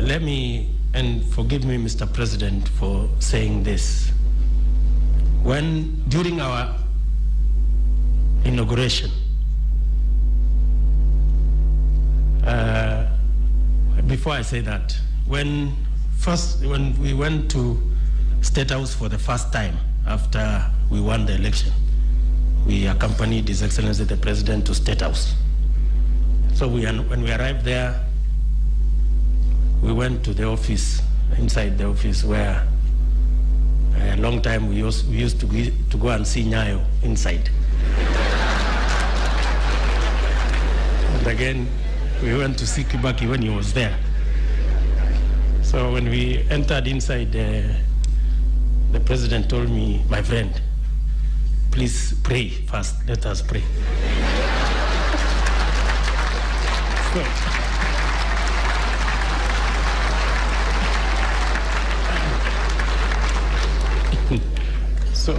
let me, and forgive me, Mr. President, for saying this. During our inauguration, before I say that, when we went to State House for the first time after we won the election, we accompanied His Excellency the President to State House. So when we arrived there, we went to the office, inside the office, where a long time we used to go and see Nyayo inside. And again, we went to see Kibaki when he was there. So when we entered inside, the president told me, my friend, please pray first. Let us pray.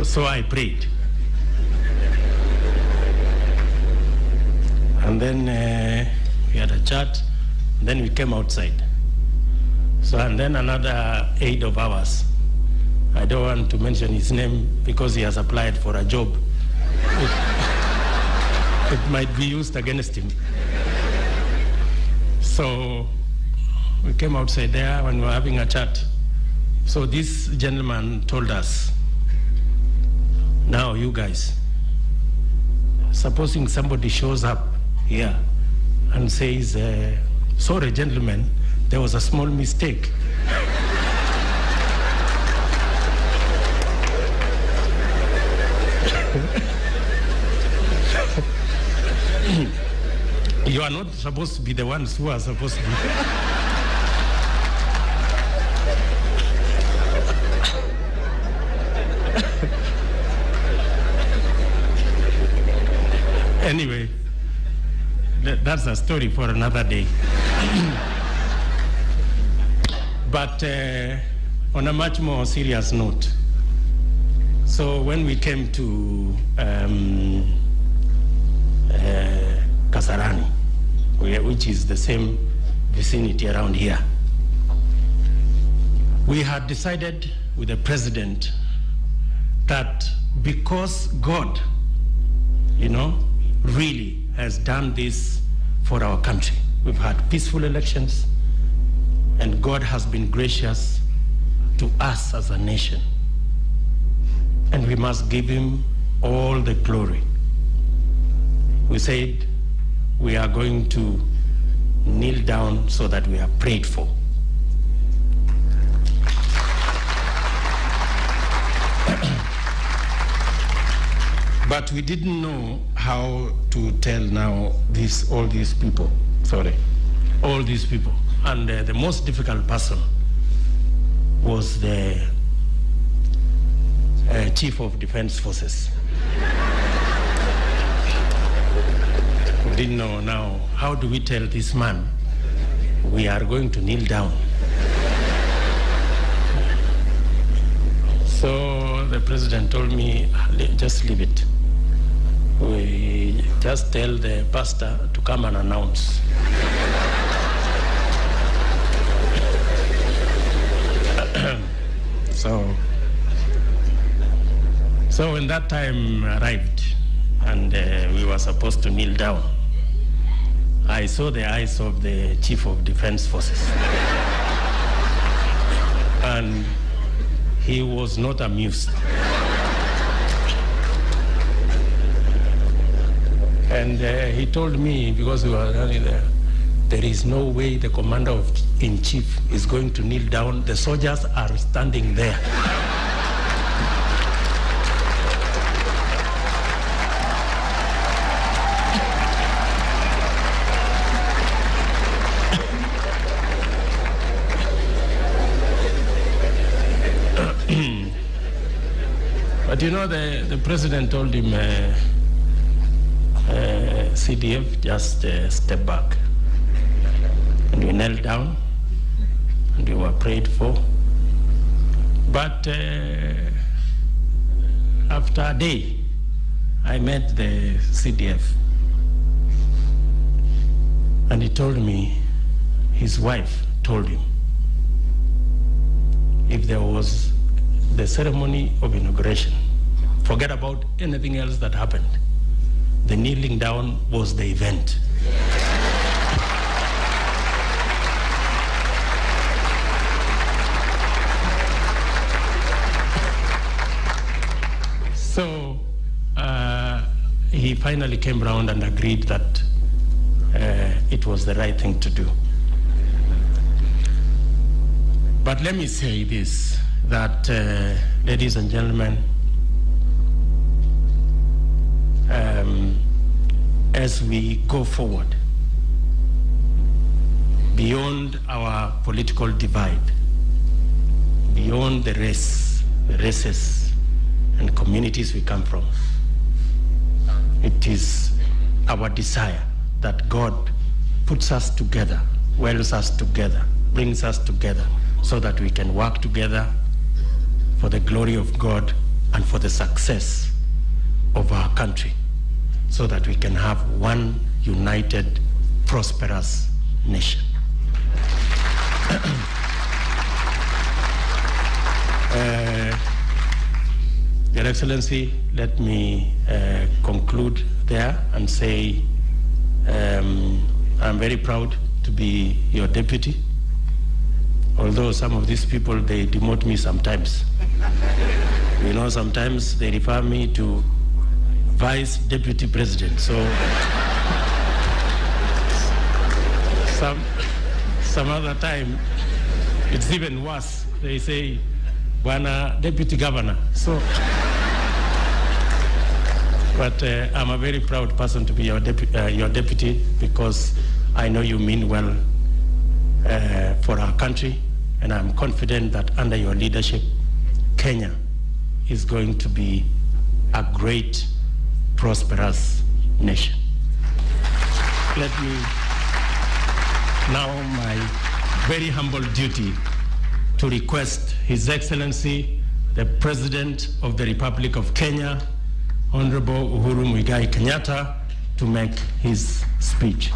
So I prayed. And then we had a chat, and then we came outside. So, and then another aide of ours, I don't want to mention his name because he has applied for a job. It might be used against him. So we came outside there when we were having a chat. So this gentleman told us, now you guys, supposing somebody shows up here and says, sorry gentlemen, there was a small mistake. You are not supposed to be the ones who are supposed to be. Anyway, that's a story for another day. But on a much more serious note, so when we came to Kasarani, which is the same vicinity around here, we had decided with the president that because God, really has done this for our country. We've had peaceful elections, and God has been gracious to us as a nation. And we must give him all the glory. We said we are going to kneel down so that we are prayed for. But we didn't know how to tell now all these people. And the most difficult person was the Chief of Defense Forces. We didn't know now, how do we tell this man we are going to kneel down? So the president told me, just leave it. We just tell the pastor to come and announce. So when that time arrived and we were supposed to kneel down, I saw the eyes of the Chief of Defense Forces. And he was not amused. And he told me, because we were running there is no way the commander-in-chief is going to kneel down. The soldiers are standing there. But the president told him, CDF, just step back. And we knelt down and we were prayed for. But after a day, I met the CDF. And he told me, his wife told him if there was the ceremony of inauguration, forget about anything else that happened. The kneeling down was the event. So he finally came around and agreed that it was the right thing to do. But let me say this, that ladies and gentlemen, as we go forward, beyond our political divide, beyond the races and communities we come from, it is our desire that God puts us together, welds us together, brings us together, so that we can work together for the glory of God and for the success of our country, so that we can have one united, prosperous nation. Your Excellency, let me conclude there and say I'm very proud to be your deputy, although some of these people, they demote me sometimes. You know, sometimes they refer me to Vice Deputy President, so some other time it's even worse. They say, Bwana Deputy Governor. So, but I'm a very proud person to be your deputy, because I know you mean well for our country, and I'm confident that under your leadership, Kenya is going to be a great, prosperous nation. Let me now, my very humble duty to request His Excellency, the President of the Republic of Kenya, Honorable Uhuru Kenyatta, to make his speech.